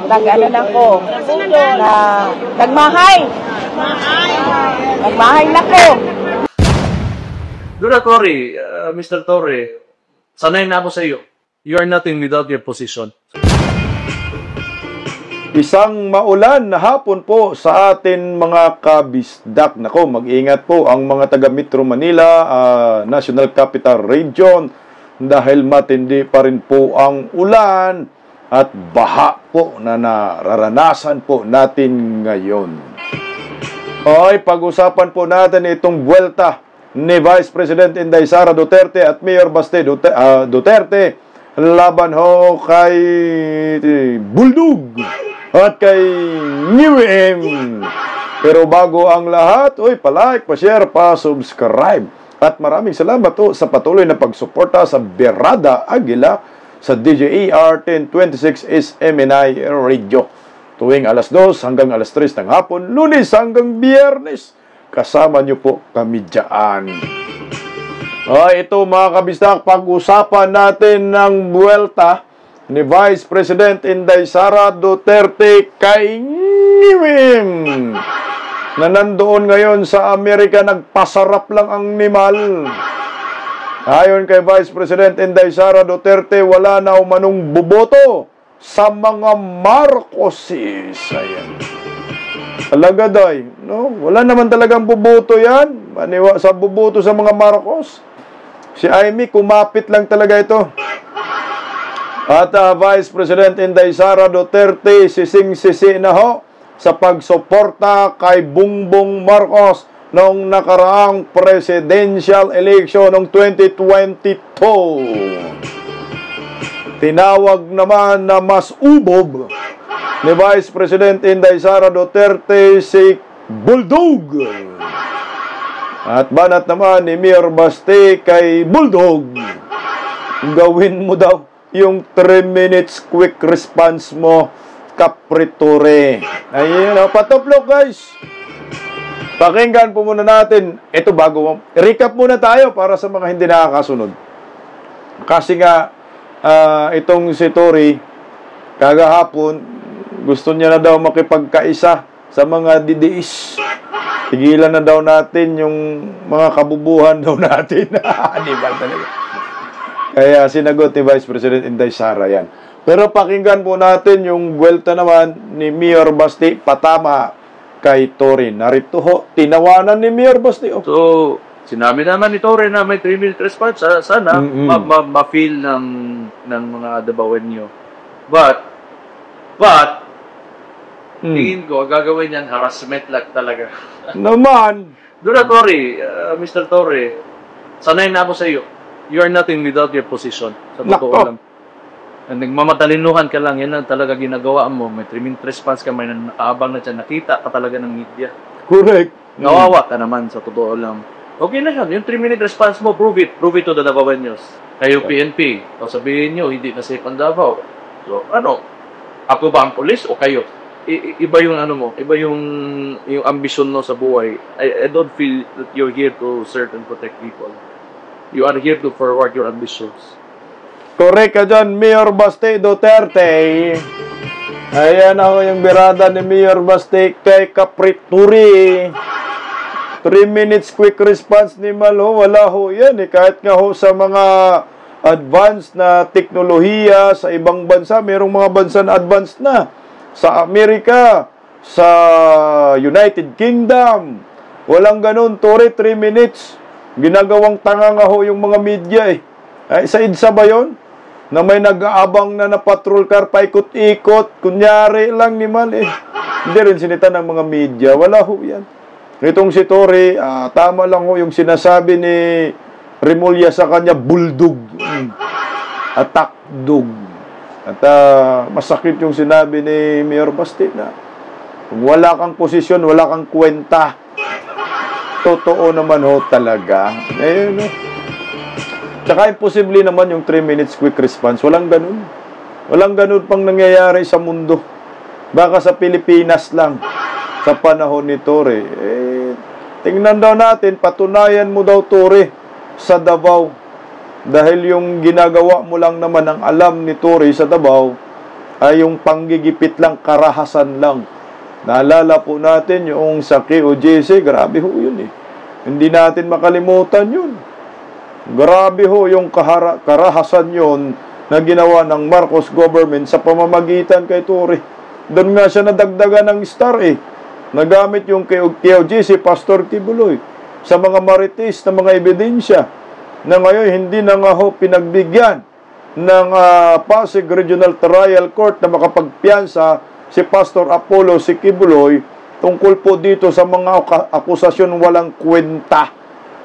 nag-ano lang ko, na nagmahay. Nagmahay na ko. Dura Torre, Mr. Torre, sanay na ako sa iyo. You are nothing without your position. Isang maulan na hapon po sa atin mga kabisdak. Nako, mag-ingat po ang mga taga Metro Manila, National Capital Region dahil matindi pa rin po ang ulan at baha po na nararanasan po natin ngayon. Ay, pag-usapan po natin itong buwelta ni Vice President Inday Sara Duterte at Mayor Baste Duterte laban ho kay Buldog at kay Newem. Pero bago ang lahat, pa-like, pa-share, pa-subscribe. At maraming salamat sa patuloy na pagsuporta sa Berada Aguila sa DJER 1026 SMNI Radio. Tuwing alas 2 hanggang alas 3 ng hapon, Lunes hanggang Biyernes. Kasama niyo po kami dyan. Ito mga kabisdak, pag-usapan natin ng buwelta ni Vice President Inday Sara Duterte kay Newem na nandoon ngayon sa Amerika, nagpasarap lang ang nimal. Ayon kay Vice President Inday Sara Duterte, wala na umanong buboto sa mga Marcoses. Ayan. Talaga day, no? Wala naman talagang buboto yan. Sa buboto sa mga Marcos. Si Amy, kumapit lang talaga ito. At Vice President Inday Sara Duterte, sising-sisi na ho sa pagsuporta kay Bongbong Marcos noong nakaraang presidential election noong 2022. Tinawag naman na mas ubob ni Vice President Inday Sara Duterte si Buldog. At banat naman ni Mayor Baste kay Buldog, gawin mo daw yung 3 minutes quick response mo, Capriture. Ayun, patuplok guys. Pakinggan po muna natin. Ito bago, recap muna tayo para sa mga hindi nakakasunod. Kasi nga, itong si Tory, kagahapon, gusto niya na daw makipagkaisa sa mga DDS. Tigilan na daw natin yung mga kabubuhan daw natin. Di ba talaga? Kaya sinagot ni Vice President Inday Sara yan. Pero pakinggan po natin yung buwelta naman ni Mayor Baste patama kay Tory. Narito ho, tinawanan ni Mayor Baste. So, sinabi naman ni Tory na may 3-minute response. Sana ma-feel ng mga Dabawenyo. But, tingin ko, gagawin yan, harassment lang talaga. Naman! Dura Tory, Mr. Tory, sanay na ako sa iyo. You are nothing without your position. Sa totoo lang. Nagmamatalinuhan ka lang, yan lang talaga ginagawa mo. May 3-minute response ka, may nakaabang na dyan, nakita ka talaga ng media. Correct. Nawawa ka naman, sa totoo lang. Okay na yan, yung 3-minute response mo, prove it to the Davaoenos. Kayo PNP, o sabihin nyo, hindi na safe ang Davao. So, ako ba ang polis o kayo? Iba yung iba yung ambisyon mo sa buhay. I don't feel that you're here to serve and protect people. You are here to forward your ambitions. Correct ka dyan, Mayor Baste Duterte. Ayan ako yung birada ni Mayor Baste kay Capriture. 3 minutes quick response ni Malo, wala ho yan Kahit nga ho sa mga advanced na teknolohiya sa ibang bansa, mayroong mga bansa na advanced na. Sa Amerika, sa United Kingdom, walang ganun, Tory, 3 minutes. Ginagawang tanga nga ho yung mga media sa EDSA ba yun? Na may nag-aabang na patrol car, paikot-ikot, kunyari lang ni Mal Hindi rin sinita ng mga media, wala ho yan. Itong si Tory, tama lang ho yung sinasabi ni Remulla sa kanya, buldog. Attack dog. At masakit yung sinabi ni Mayor Baste na wala kang posisyon, wala kang kwenta. Totoo naman ho talaga. Tsaka imposible naman yung 3 minutes quick response. Walang ganun. Walang ganun pang nangyayari sa mundo. Baka sa Pilipinas lang sa panahon ni Tory. Tingnan daw natin, patunayan mo daw Tory sa Davao. Dahil yung ginagawa mo lang naman ang alam ni Tory sa Davao, ay yung panggigipit lang, karahasan lang. Naalala po natin yung sa KOJC, grabe ho yun eh. Hindi natin makalimutan yun. Grabe ho yung karahasan yun na ginawa ng Marcos government sa pamamagitan kay Torre. Doon nga siya nadagdagan ng star eh. Nagamit yung KOJC, Pastor Kibuloy, sa mga marites na mga ebidensya na ngayon hindi na nga ho pinagbigyan ng Pasig Regional Trial Court na makapagpiyansa si Pastor Apollo Kibuloy tungkol po dito sa mga akusasyon walang kwenta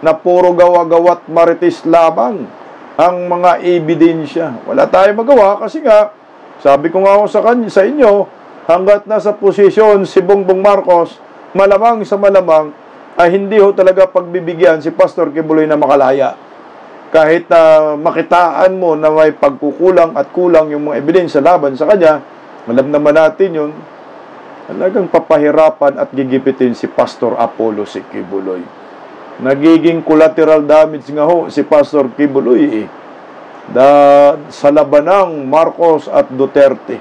na puro gawa-gawat marites lamang ang mga ebidensya. Wala tayong magawa kasi nga, sabi ko nga sa inyo, hanggat nasa posisyon si Bongbong Marcos, malamang sa malamang, ay hindi ho talaga pagbibigyan si Pastor Kibuloy na makalaya. Kahit na makitaan mo na may pagkukulang at kulang yung mga ebidensya laban sa kanya, alam naman natin yun, talagang papahirapan at gigipitin si Pastor Apollo Kibuloy. Nagiging collateral damage nga ho si Pastor Kibuloy eh. Sa labanang Marcos at Duterte.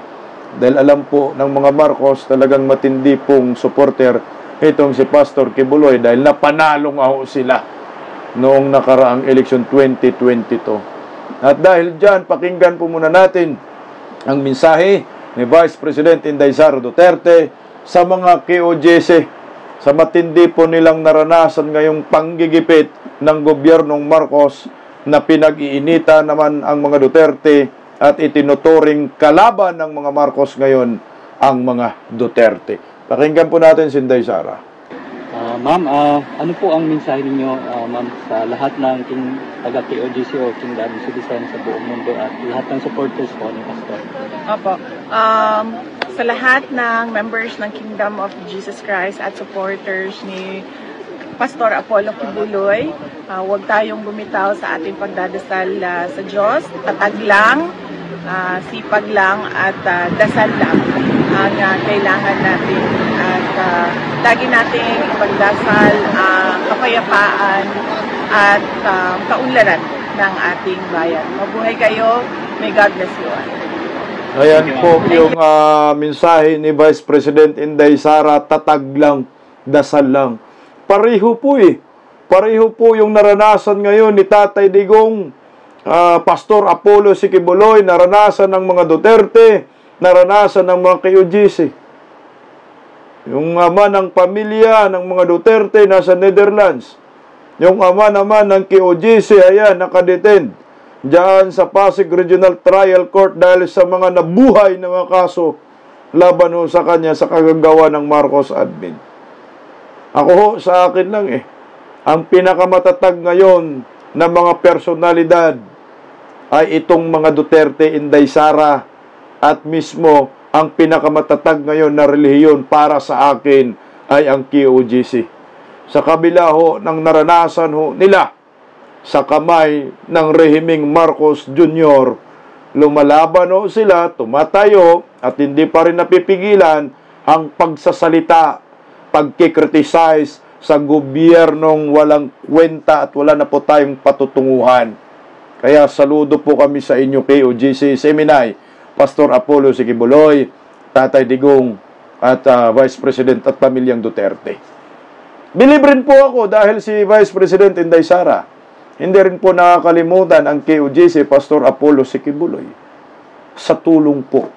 Dahil alam po ng mga Marcos talagang matindi pong supporter itong si Pastor Kibuloy dahil napanalo nga ho sila noong nakaraang eleksyon 2022. At dahil dyan, pakinggan po muna natin ang mensahe ni Vice President Inday Sara Duterte sa mga KOJC sa matindi po nilang naranasan ngayong panggigipit ng gobyernong Marcos na pinag-iinita naman ang mga Duterte at itinuturing kalaban ng mga Marcos ngayon ang mga Duterte. Pakinggan po natin si Inday Sara. Ma'am, ano po ang mensahe ninyo, ma'am, sa lahat ng taga-KOJC o Kingdom citizen sa buong mundo at lahat ng supporters po ni Pastor? Opo. Sa lahat ng members ng Kingdom of Jesus Christ at supporters ni Pastor Apollo Kibuloy, huwag tayong bumitaw sa ating pagdadasal sa Diyos. Tatag lang, sipag lang at dasal lang ang kailangan natin. At lagi nating ipagdasal ang kapayapaan at kaunlaran ng ating bayan. Mabuhay kayo. May God bless you all. Ayan po yung mensahe ni Vice President Inday Sara, tatag lang, dasal lang. Pareho po eh. Pareho po yung naranasan ngayon ni Tatay Digong, Pastor Apollo Kibuloy, naranasan ng mga Duterte, naranasan ng mga KOJC. Yung ama ng pamilya ng mga Duterte nasa Netherlands. Yung ama naman ng KOJC, ayan, nakadetend diyan sa Pasig Regional Trial Court dahil sa mga nabuhay na mga kaso laban ho sa kanya sa kagagawa ng Marcos admin. Ako ho, sa akin lang eh, ang pinakamatatag ngayon na mga personalidad ay itong mga Duterte, Inday Sara, at mismo ang pinakamatatag ngayon na relihiyon para sa akin ay ang KOJC. Sa kabila ho ng naranasan ho nila sa kamay ng rehimeng Marcos Jr., lumalaban ho sila, tumatayo, at hindi pa rin napipigilan ang pagsasalita, pagkikriticize sa gobyernong walang kwenta at wala na po tayong patutunguhan. Kaya saludo po kami sa inyo KOJC Seminay, Pastor Apollo Kibuloy, Tatay Digong, at Vice President at pamilyang Duterte. Believe rin po ako dahil si Vice President Inday Sara, hindi rin po nakakalimutan ang KOJC Pastor Apollo Kibuloy sa tulong po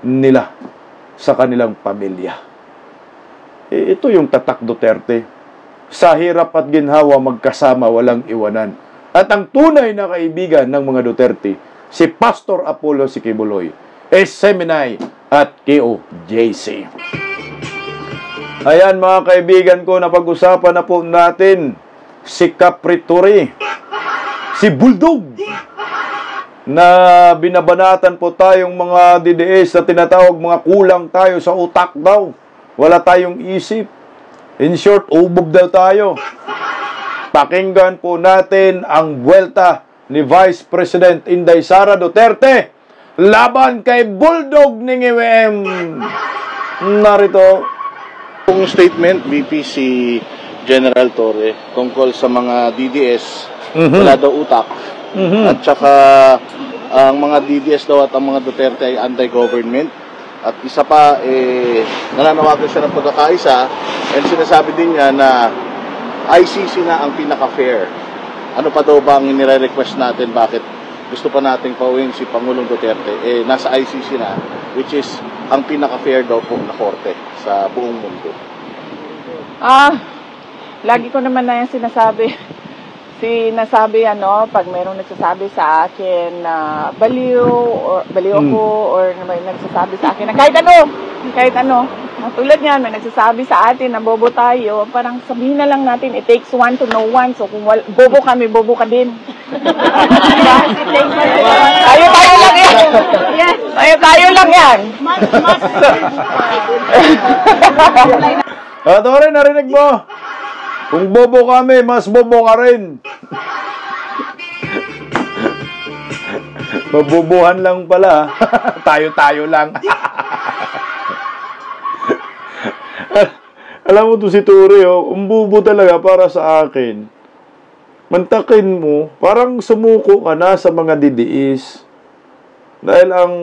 nila sa kanilang pamilya. Ito yung tatak Duterte. Sa hirap at ginhawa magkasama, walang iwanan. At ang tunay na kaibigan ng mga Duterte, si Pastor Apollo Kibuloy, Seminay at KOJC. Ayan mga kaibigan ko, napag-usapan na po natin si Capri Torre, si Bulldog, na binabanatan po tayong mga DDS na tinatawag mga kulang tayo sa utak daw. Wala tayong isip. In short, ubog daw tayo. Pakinggan po natin ang buwelta ni Vice President Inday Sara Duterte laban kay Bulldog ng IWM. Narito Yung statement, VP si General Torre, tungkol sa mga DDS, wala daw utak. At saka ang mga DDS daw at ang mga Duterte ay anti-government. At isa pa, nananawagan siya ng pagkakaisa and sinasabi din niya na ICC na ang pinaka-fair. Ano pa daw ba ang nire-request natin? Bakit gusto pa nating pauwiin si Pangulong Duterte? Nasa ICC na, which is ang pinaka-fair daw po na korte sa buong mundo. Lagi ko naman na yung sinasabi, pag mayroong nagsasabi sa akin na baliw ako, or may nagsasabi sa akin na kahit ano, tulad niyan, may nagsasabi sa atin na bobo tayo, parang sabihin na lang natin, it takes one to know one, so kung bobo kami, bobo ka din. Tayo lang yan. Tayo lang yan. Tore, narinig mo? Kung bobo kami, mas bobo ka rin. Mabubuhan lang pala. Tayo-tayo lang. Alam mo to si Tore, umbubo talaga para sa akin. Mantakin mo, parang sumuko ka na sa mga didiis. Dahil ang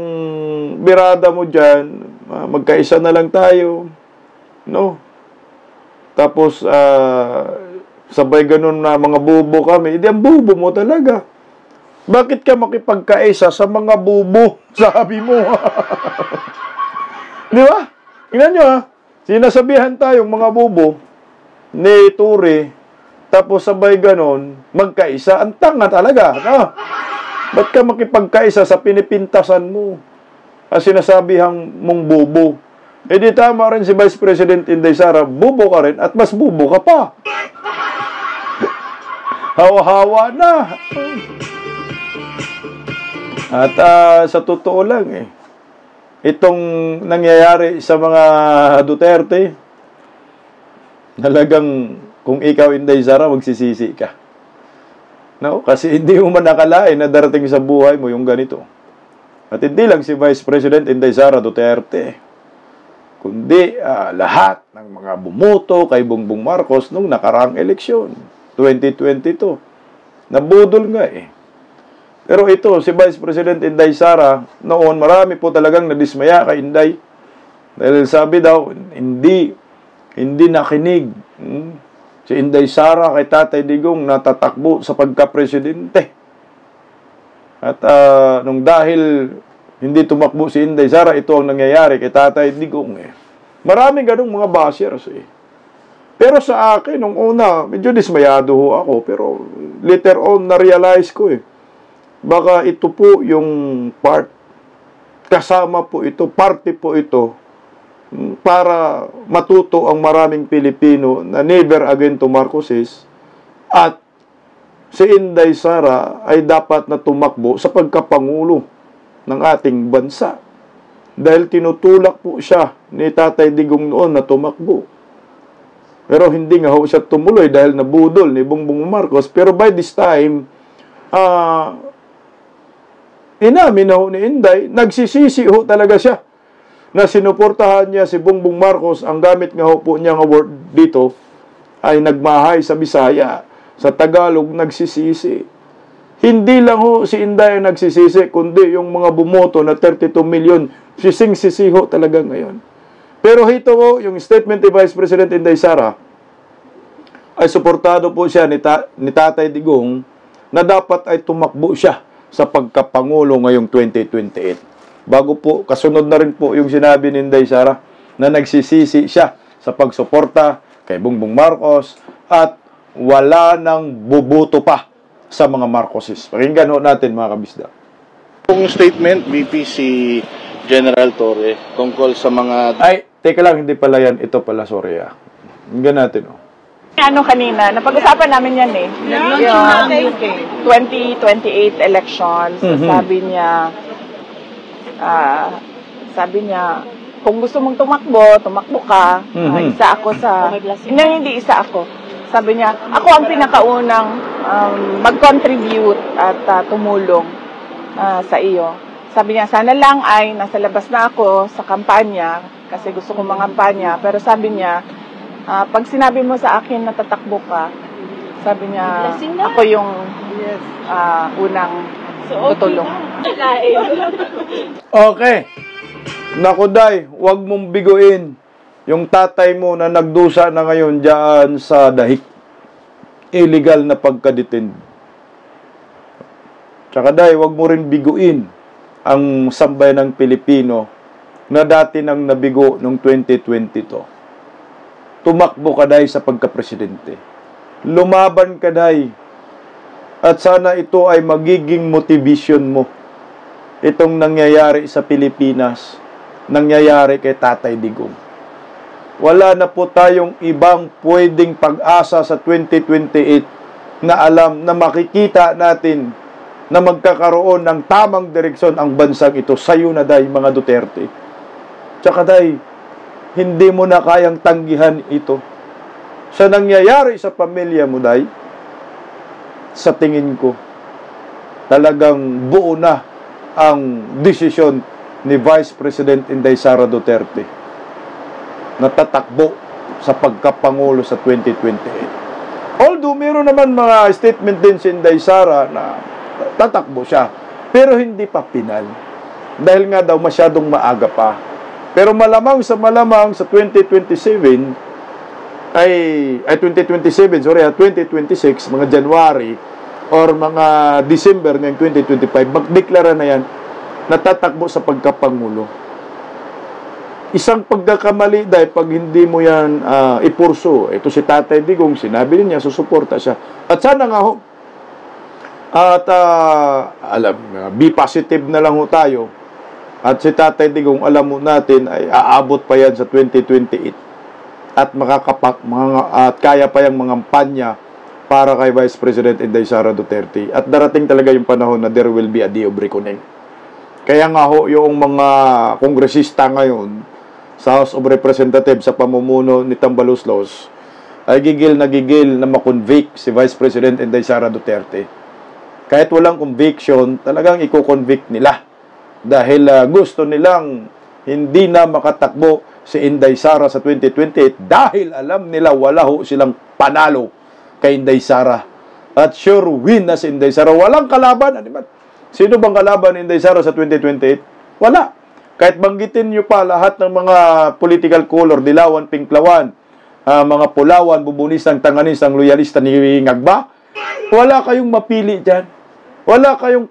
birada mo dyan, magkaisa na lang tayo. No? Tapos, sabay ganun na mga bubo kami. Hindi, ang bubo mo talaga. Bakit ka makipagkaisa sa mga bubo? Sabi mo. Di ba? Tingnan nyo sinasabihan tayong mga bubo ni Tore, tapos sabay ganun, magkaisa. Ang tanga talaga. No? Ba't ka makipagkaisa sa pinipintasan mo? Ang sinasabihang mong bubo. Di tama rin si Vice President Inday Sara, bubo ka rin at mas bubo ka pa. Hawa-hawa na. At sa totoo lang itong nangyayari sa mga Duterte, talagang kung ikaw Inday Sara, magsisisi ka. No? Kasi hindi mo man nakalain na darating sa buhay mo yung ganito. At hindi lang si Vice President Inday Sara Duterte, kundi lahat ng mga bumoto kay Bongbong Marcos nung nakaraang eleksyon, 2022. Nabudol nga Pero ito, si Vice President Inday Sara, noon marami po talagang nadismaya kay Inday. Dahil sabi daw, hindi nakinig si Inday Sara kay Tatay Digong natatakbo sa pagka-presidente. At nung dahil hindi tumakbo si Inday Sara, ito ang nangyayari kay Tatay Digong Maraming ganung mga bashers Pero sa akin, nung una, medyo dismayado ako. Pero later on, na-realize ko baka ito po yung part, kasama po ito, parte po ito, para matuto ang maraming Pilipino na never again to Marcoses, at si Inday Sara ay dapat na tumakbo sa pagkapangulo ng ating bansa. Dahil tinutulak po siya ni Tatay Digong noon na tumakbo. Pero hindi nga siya tumuloy dahil nabudol ni Bongbong Marcos. Pero by this time, inamin na ni Inday, nagsisisi talaga siya na sinuportahan niya si Bongbong Marcos. Ang gamit nga po niyang award dito ay nagmahay sa Bisaya. Sa Tagalog, nagsisisi. Hindi lang si Inday ang nagsisisi, kundi yung mga bumoto na 32 million, sising-sisiho talaga ngayon. Pero ito yung statement ni Vice President Inday Sara, ay suportado po siya ni Tatay Digong na dapat ay tumakbo siya sa pagkapangulo ngayong 2028. Bago po, kasunod na rin po yung sinabi ni Inday Sara na nagsisisi siya sa pagsuporta kay Bongbong Marcos at wala nang bubuto pa sa mga Marcoses. Pakinggan natin mga kabisda. Yung statement, VP si General Torre tungkol sa mga... Ay, teka lang, hindi pala yan. Ito pala, sorry Pakinggan natin Kanina, napag-usapan namin yan yung 2028 elections. Sabi niya, kung gusto mong tumakbo ka. Isa ako sa... Hindi isa ako. Sabi niya, ako ang pinakaunang mag-contribute at tumulong sa iyo. Sabi niya, sana lang ay nasa labas na ako sa kampanya kasi gusto kong mangampanya. Pero sabi niya, pag sinabi mo sa akin na tatakbo ka, sabi niya, ako yung unang tutulong. Okay. Naku, Day, huwag mong biguin yung tatay mo na nagdusa na ngayon dyan sa dahik. Illegal na pagkaditin. Tsaka, Day, huwag mo rin biguin ang sambayan ng Pilipino na dati nang nabigo noong 2022. Tumakbo ka, Day, sa pagkapresidente. Lumaban ka, Day. At sana ito ay magiging motivation mo. Itong nangyayari sa Pilipinas, nangyayari kay Tatay Digong. Wala na po tayong ibang pwedeng pag-asa sa 2028 na alam na makikita natin na magkakaroon ng tamang direksyon ang bansang ito. Sa'yo na, Day, mga Duterte. Tsaka, Day, hindi mo na kayang tanggihan ito. Sa nangyayari sa pamilya mo, Day, sa tingin ko, talagang buo na ang desisyon ni Vice President Inday Sara Duterte na tatakbo sa pagkapangulo sa 2028. Although meron naman mga statement din si Inday Sara na tatakbo siya, pero hindi pa final. Dahil nga daw masyadong maaga pa. Pero malamang sa 2027, 2026, mga January or mga December ngayong 2025, magdeklara na yan na tatakbo sa pagkapangulo. Isang pagkakamali dahil pag hindi mo yan ipurso. Ito si Tatay Digong, sinabi niya, susuporta siya. At sana nga ho, at be positive na lang ho tayo. At si Tatay Digong, alam mo natin, ay aabot pa yan sa 2028. At at kaya pa yung mga kampanya para kay Vice President Inday Sara Duterte. At darating talaga yung panahon na there will be a day of reckoning. Kaya nga ho, yung mga kongresista ngayon sa House of Representatives sa pamumuno ni Tambaluslos ay gigil na makonvict si Vice President Inday Sara Duterte. Kahit walang conviction, talagang i-convict nila. Dahil gusto nilang hindi na makatakbo si Inday Sara sa 2028 dahil alam nila wala ho silang panalo kay Inday Sara. At sure win na si Inday Sara. Walang kalaban. Sino bang kalaban ni Inday Sara sa 2028? Wala. Kahit banggitin nyo pa lahat ng mga political color, dilawan, pinklawan, mga pulawan, bubunisang, tanganisang, loyalista ni Ngagba, wala kayong mapili dyan. Wala kayong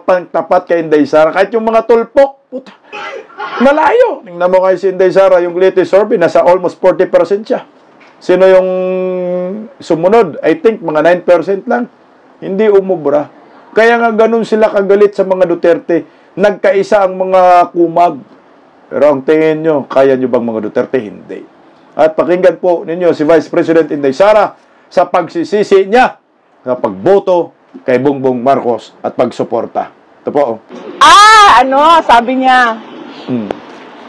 pantapat kay Inday Sara. Kahit yung mga tulpok, puta, malayo. Tingnan mo kayo si Inday Sara, yung latest survey, nasa almost 40% siya. Sino yung sumunod? I think mga 9% lang. Hindi umubra. Kaya nga ganun sila kagalit sa mga Duterte. Nagkaisa ang mga kumag. Pero ang tingin nyo, kaya nyo bang mga Duterte? Hindi. At pakinggan po ninyo si Vice President Inday Sara sa pagsisisi niya sa pagboto kay Bongbong Marcos at pagsuporta. Ito po. Sabi niya,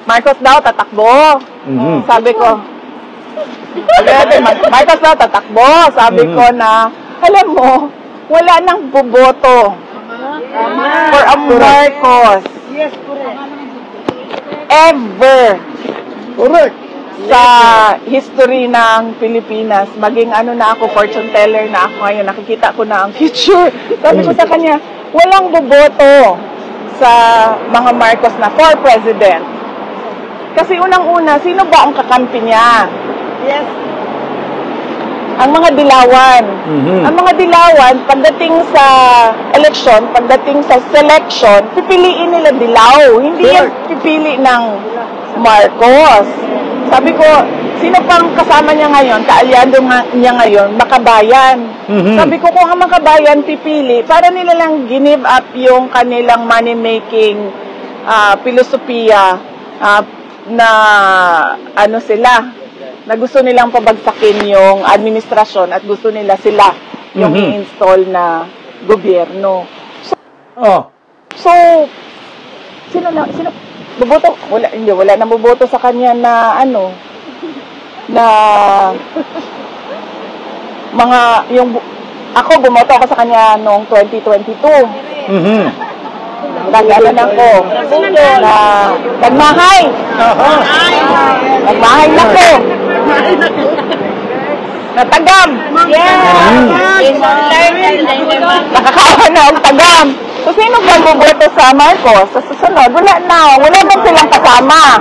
Marcos daw tatakbo. Sabi ko, Marcos daw tatakbo. Sabi ko na, alam mo, wala nang boboto for a Marcos. Yes, correct. Ever. Correct. Sa history ng Pilipinas, maging na ako, fortune teller na ako ngayon, nakikita ko na ang future. Sabi ko sa kanya, walang boboto sa mga Marcos na for president. Kasi unang-una, sino ba ang kakampi niya? Yes. Ang mga dilawan. Ang mga dilawan, pagdating sa election, pagdating sa selection, pipiliin nila dilaw. Hindi yan pipili ng Marcos. Sabi ko, sino pang kasama niya ngayon, kaalyado niya ngayon, Makabayan. Sabi ko, kung ang Makabayan pipili, para nila lang give up yung kanilang money-making filosofiya na sila, na gusto nilang pabagsakin yung administrasyon at gusto nila sila yung i-install na gobyerno. So, sino boboto? Wala nang boboto sa kanya na na mga ako bumoto ako sa kanya noong 2022. Nag-alan ako na nagmahay. Nagmahay na ko. Natagam. Yes. Nakakawa na ang tagam. So, sino ba boboto sa Marcos? Sa susunod, wala na. Wala na silang kasama.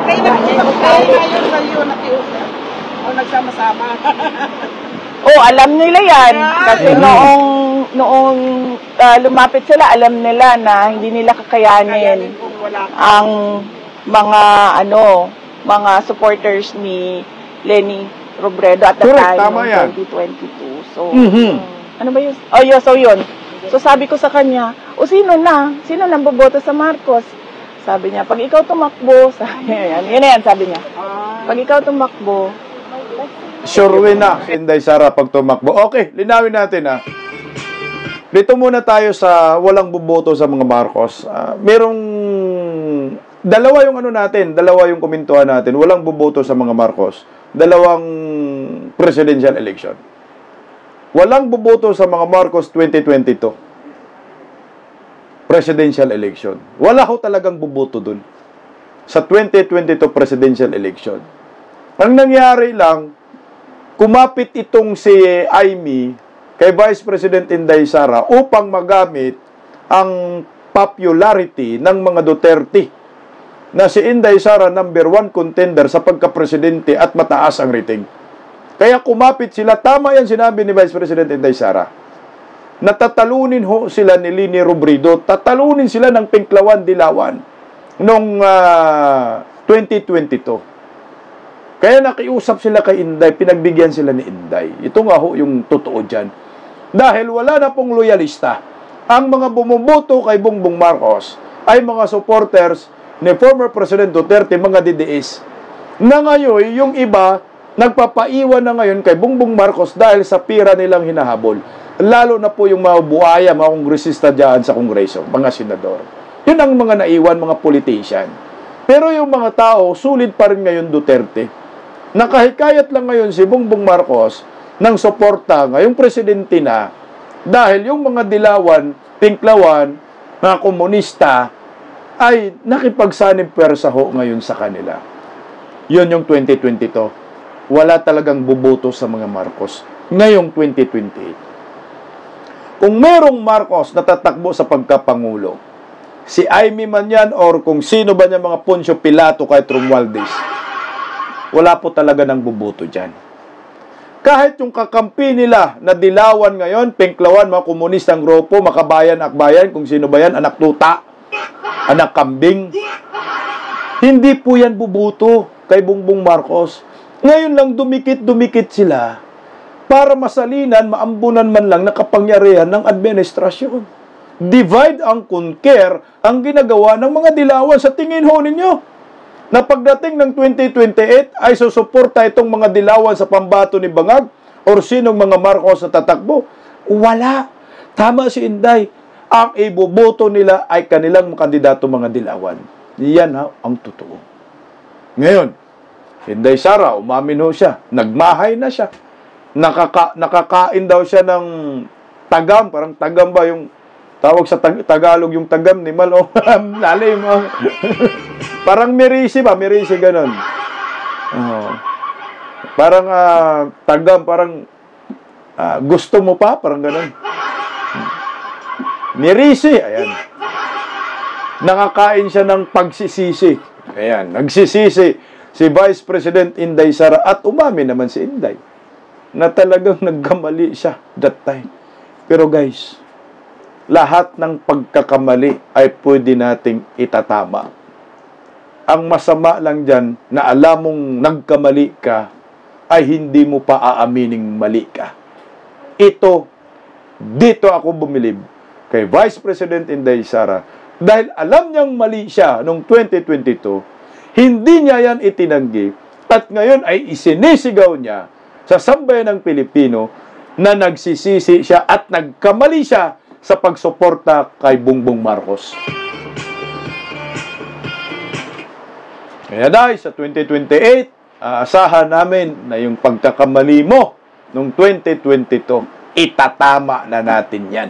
Kayo nakiusap o nagsama-sama. Oh, alam nila yan. Kasi noong lumapit sila, alam nila na hindi nila kakayanin ang mga supporters ni Leni Robredo at the Correct, time tama yan. 2022. So, Mhm. ano ba yun? Oh, yun. So, sabi ko sa kanya, sino nang boboto sa Marcos? Sabi niya, pag ikaw tumakbo, sabi niya, yun na yan, sabi niya. Pag ikaw tumakbo, Sure win na si Inday Sara pag tumakbo. Okay, linawin natin Dito muna tayo sa walang boboto sa mga Marcos. Merong dalawa yung komentuhan natin. Walang boboto sa mga Marcos. Dalawang presidential election. Walang boboto sa mga Marcos 2022. Presidential election. Wala ho talagang boboto dun sa 2022 presidential election. Ang nangyari lang, kumapit itong si Amy kay Vice President Inday Sara upang magamit ang popularity ng mga Duterte na si Inday Sara number 1 contender sa pagka-presidente at mataas ang rating. Kaya kumapit sila, tama yan sinabi ni Vice President Inday Sara, na tatalunin ho sila ni Leni Robredo, tatalunin sila ng Pinklawan-Dilawan noong 2022. Kaya nakiusap sila kay Inday, pinagbigyan sila ni Inday. Ito nga ho yung totoo dyan. Dahil wala na pong loyalista. Ang mga bumuboto kay Bongbong Marcos ay mga supporters ni former President Duterte, mga DDS. Na ngayon, yung iba, nagpapaiwan na ngayon kay Bongbong Marcos dahil sa pira nilang hinahabol. Lalo na po yung mga buhaya, mga kongresista dyan sa kongreso, mga senador. Yun ang mga naiwan, mga politician. Pero yung mga tao, sulit pa rin ngayon Duterte. Nakahikayat lang ngayon si Bongbong Marcos ng suporta ngayong presidente na dahil yung mga dilawan, Pinklawan, mga komunista ay nakipagsanib pwersa ho ngayon sa kanila. Yun yung 2022. Wala talagang boboto sa mga Marcos ngayong 2028. Kung merong Marcos na tatakbo sa pagkapangulo, si Amy man yan or kung sino ba niya mga Poncio Pilato kahit Romualdez, wala po talaga ng boboto dyan. Kahit yung kakampi nila na dilawan ngayon, Pinklawan, mga komunistang grupo, makabayan, akbayan, kung sino ba yan, anak tuta, anak kambing, hindi po yan boboto kay Bongbong Marcos. Ngayon lang dumikit sila para masalinan, maambunan man lang na kapangyarihan ng administrasyon. Divide and conquer ang ginagawa ng mga dilawan. Sa tingin ho ninyo, na pagdating ng 2028 ay susuporta itong mga dilawan sa pambato ni Bangag or sinong mga Marcos na tatakbo? Wala. Tama si Inday. Ang iboboto nila ay kanilang kandidato mga dilawan. Yan ang totoo. Ngayon, Inday Sara, umamin ho siya. Nagmahay na siya. Nakakain daw siya ng tagam. Parang tagam ba yung tawag sa Tagalog yung tagam ni Malo? Lalim. Parang mirisi ba? Mirisi, ganun. Parang tagam, parang gusto mo pa? Parang ganun. Mirisi, ayan. Nakakain siya ng pagsisisi. Ayan, nagsisisi si Vice President Inday Sara at umamin naman si Inday na talagang nagkamali siya that time. Pero guys, lahat ng pagkakamali ay pwede nating itatama. Ang masama lang dyan na alam mong nagkamali ka ay hindi mo pa aamining mali ka. Dito ako bumilib kay Vice President Inday Sara dahil alam niyang mali siya noong 2022, hindi niya yan itinanggi at ngayon ay isinisigaw niya sa sambayan ng Pilipino na nagsisisi siya at nagkamali siya sa pagsuporta kay Bongbong Marcos. Kaya dahil sa 2028, aasahan namin na yung pagkakamali mo noong 2022, itatama na natin yan.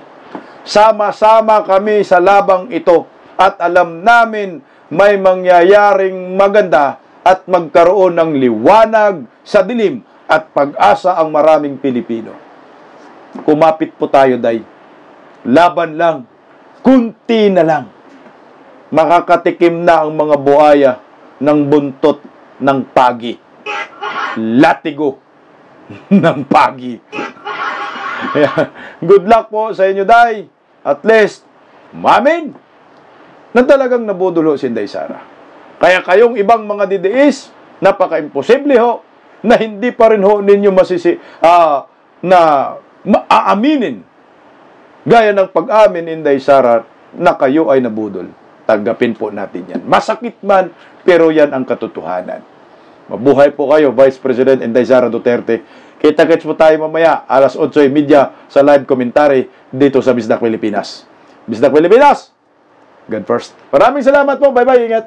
Sama-sama kami sa labang ito at alam namin may mangyayaring maganda at magkaroon ng liwanag sa dilim at pag-asa ang maraming Pilipino. Kumapit po tayo, Day. Laban lang. kunti na lang. Makakatikim na ang mga buhaya ng buntot ng pagi. Latigo ng pagi. Good luck po sa inyo, Day. At least, mamin na talagang nabudulo si Inday Sara. Kaya kayong ibang mga didiis, napaka-imposible ho na hindi pa rin ho ninyo aaminin gaya ng pag-amin Inday Sara na kayo ay nabudol. Tanggapin po natin yan. Masakit man, pero yan ang katotohanan. Mabuhay po kayo, Vice President Inday Sara Duterte. Kita-kits po tayo mamaya, alas 8:30 sa live commentary dito sa Bisdak Pilipinas. Bisdak Pilipinas! God first. Maraming salamat po. Bye-bye. Ingat.